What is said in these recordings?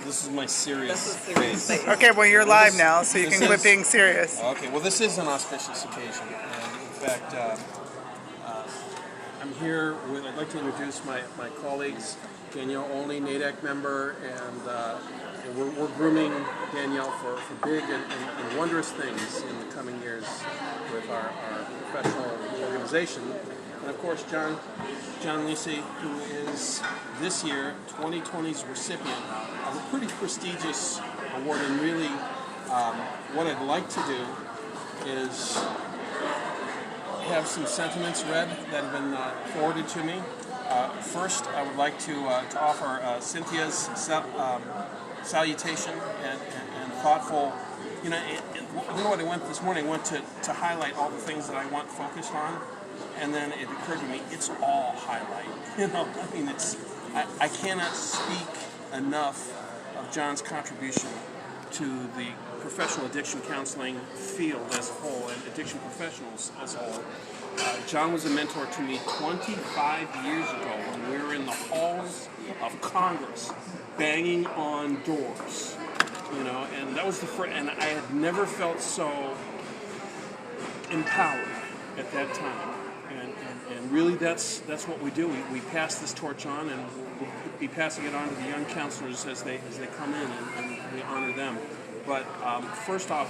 This is my serious serious face. Okay, well you're live now, so you this can quit is- being serious. Okay, well this is an auspicious occasion, and in fact, I'm here with, I'd like to introduce my colleagues, Danielle Olney, NAADAC member, and we're grooming Danielle for big and wondrous things in the coming years with our professional organization. And of course, John Lisy, who is this year 2020's recipient of a pretty prestigious award. And really, what I'd like to do is have some sentiments read that have been forwarded to me. First, I would like to offer Cynthia's salutation and thoughtful. You know what I went this morning? I went to highlight all the things that I want focused on. And then it occurred to me, it's all highlight. I mean, I cannot speak enough of John's contribution to the professional addiction counseling field as a whole and addiction professionals as a whole. John was a mentor to me 25 years ago when we were in the halls of Congress banging on doors. And that was the first, and I had never felt so empowered at that time. And really, that's what we do. We pass this torch on, and we'll be passing it on to the young counselors as they come in, and we honor them. But first off,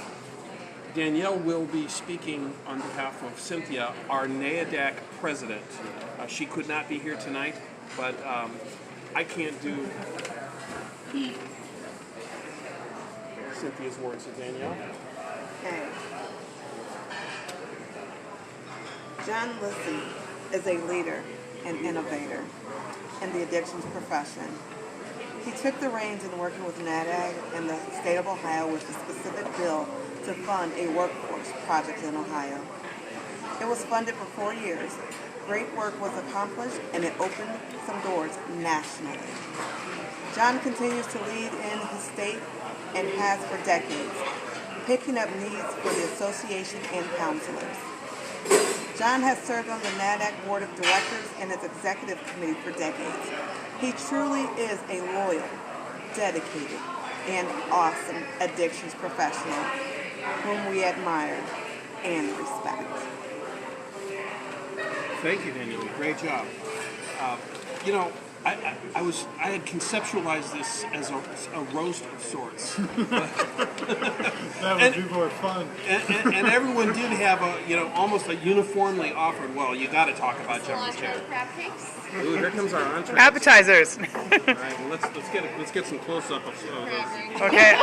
Danielle will be speaking on behalf of Cynthia, our NAADAC president. She could not be here tonight, but I can't do Cynthia's words. So Danielle? Okay. John Lisy is a leader and innovator in the addictions profession. He took the reins in working with NAADAC and the state of Ohio with a specific bill to fund a workforce project in Ohio. It was funded for 4 years. Great work was accomplished, and it opened some doors nationally. John continues to lead in his state and has for decades, picking up needs for the association and counselors. John has served on the NAADAC Board of Directors and its Executive Committee for decades. He truly is a loyal, dedicated, and awesome addictions professional whom we admire and respect. Thank you, Danielle. Great job. I had conceptualized this as a roast of sorts. That would be more fun. And everyone did have almost a uniformly offered, well, you got to talk about Jeffrey too. Crab cakes. Ooh, here comes our entree. Appetizers. All right, well, let's get some close-up of those. Okay.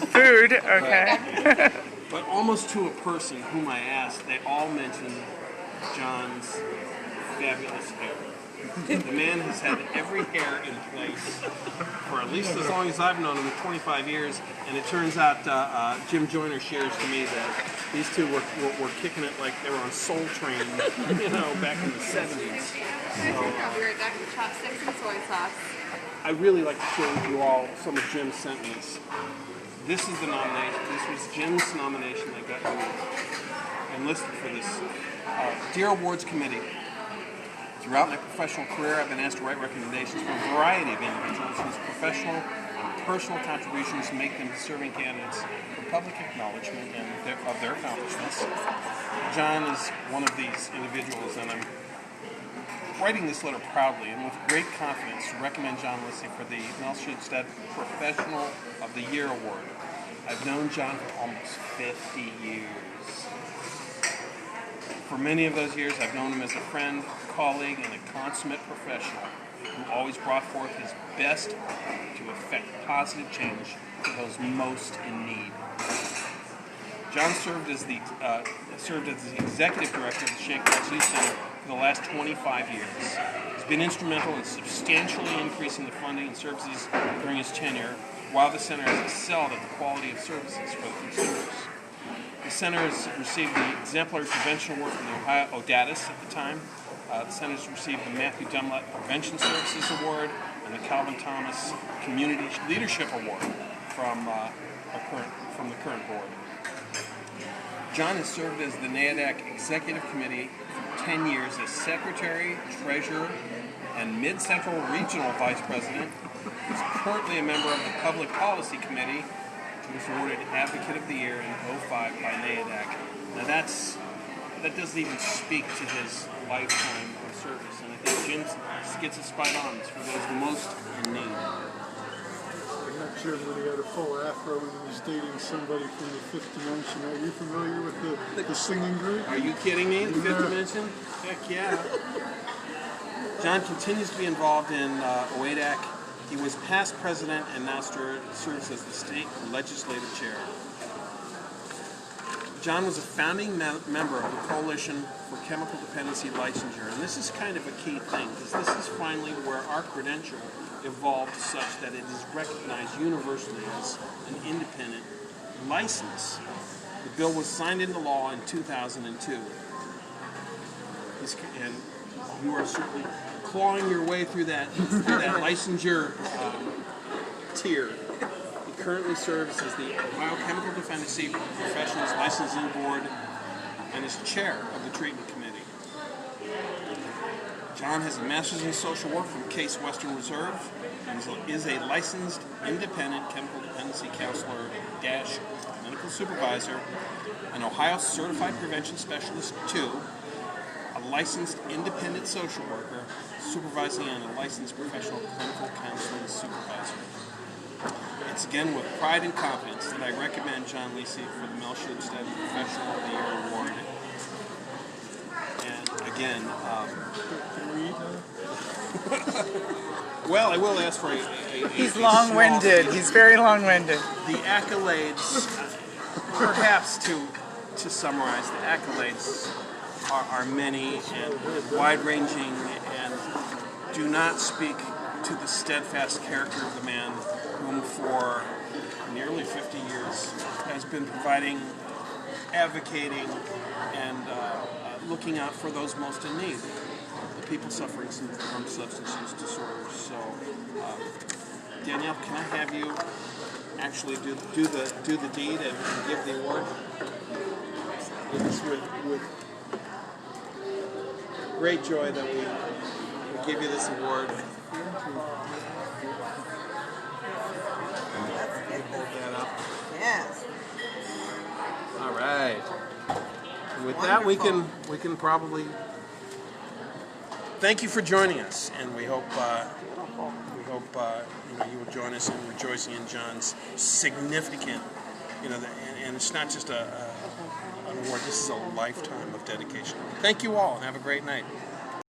Food. Okay. But almost to a person whom I asked, they all mentioned John's fabulous hair. The man has had every hair in place for at least as long as I've known him, 25 years. And it turns out Jim Joyner shares to me that these two were kicking it like they were on Soul Train, back in the 70s. We were decked with chopsticks and soy sauce. I really like to share with you all some of Jim's sentiments. This is the nomination. This was Jim's nomination that got me enlisted for this. Dear Awards Committee, throughout my professional career, I've been asked to write recommendations for a variety of individuals whose professional and personal contributions make them deserving candidates for public acknowledgement of their accomplishments. John is one of these individuals, and I'm writing this letter proudly and with great confidence to recommend John Lisy for the Mel Schutstedt Professional of the Year Award. I've known John for almost 50 years. For many of those years, I've known him as a friend, colleague, and a consummate professional who always brought forth his best to effect positive change for those most in need. John served as the executive director of the Sheikh Rashid Center for the last 25 years. He's been instrumental in substantially increasing the funding and services during his tenure, while the center has excelled at the quality of services for the consumers. The center has received the Exemplary Prevention Award from the Ohio ODATIS at the time. The center has received the Matthew Dunlap Prevention Services Award and the Calvin Thomas Community Leadership Award from the current board. John has served as the NAADAC Executive Committee for 10 years as Secretary, Treasurer, and Mid-Central Regional Vice President, He's currently a member of the Public Policy Committee. He was awarded Advocate of the Year in '05 by NAADAC. Now that doesn't even speak to his lifetime of service, and I think Jim gets it spot on. It's for those most in need. I'm not sure when he had a full afro and he was dating somebody from the Fifth Dimension. Are you familiar with the singing group? Are you kidding me? The Fifth Dimension? Heck yeah. John continues to be involved in NAADAC. He was past president and now serves as the state legislative chair. John was a founding member of the Coalition for Chemical Dependency Licensure, and this is kind of a key thing, because this is finally where our credential evolved such that it is recognized universally as an independent license. The bill was signed into law in 2002. And you are certainly clawing your way through that licensure tier. He currently serves as the Biochemical Dependency Professionals Licensing Board and is chair of the treatment committee. John has a master's in social work from Case Western Reserve and is a licensed independent chemical dependency counselor / medical supervisor, an Ohio Certified Prevention Specialist 2, a licensed independent social worker, supervising and a licensed professional clinical counseling supervisor. It's again with pride and confidence that I recommend John Lisy for the Mel Schubstead Professional of the Year Award. And again, well, I will ask for a He's a long-winded. small- He's very long-winded. The accolades, perhaps to summarize, the accolades are many and wide-ranging and do not speak to the steadfast character of the man whom for nearly 50 years has been providing, advocating, and looking out for those most in need, the people suffering from substance use disorders. So, Danielle, can I have you actually do the deed and give the award? It's with great joy that we give you this award. Hold that up. Yes. All right. With that, we can probably thank you for joining us, and we hope you will join us in rejoicing in John's significant, and it's not just an award. This is a lifetime of dedication. Thank you all, and have a great night.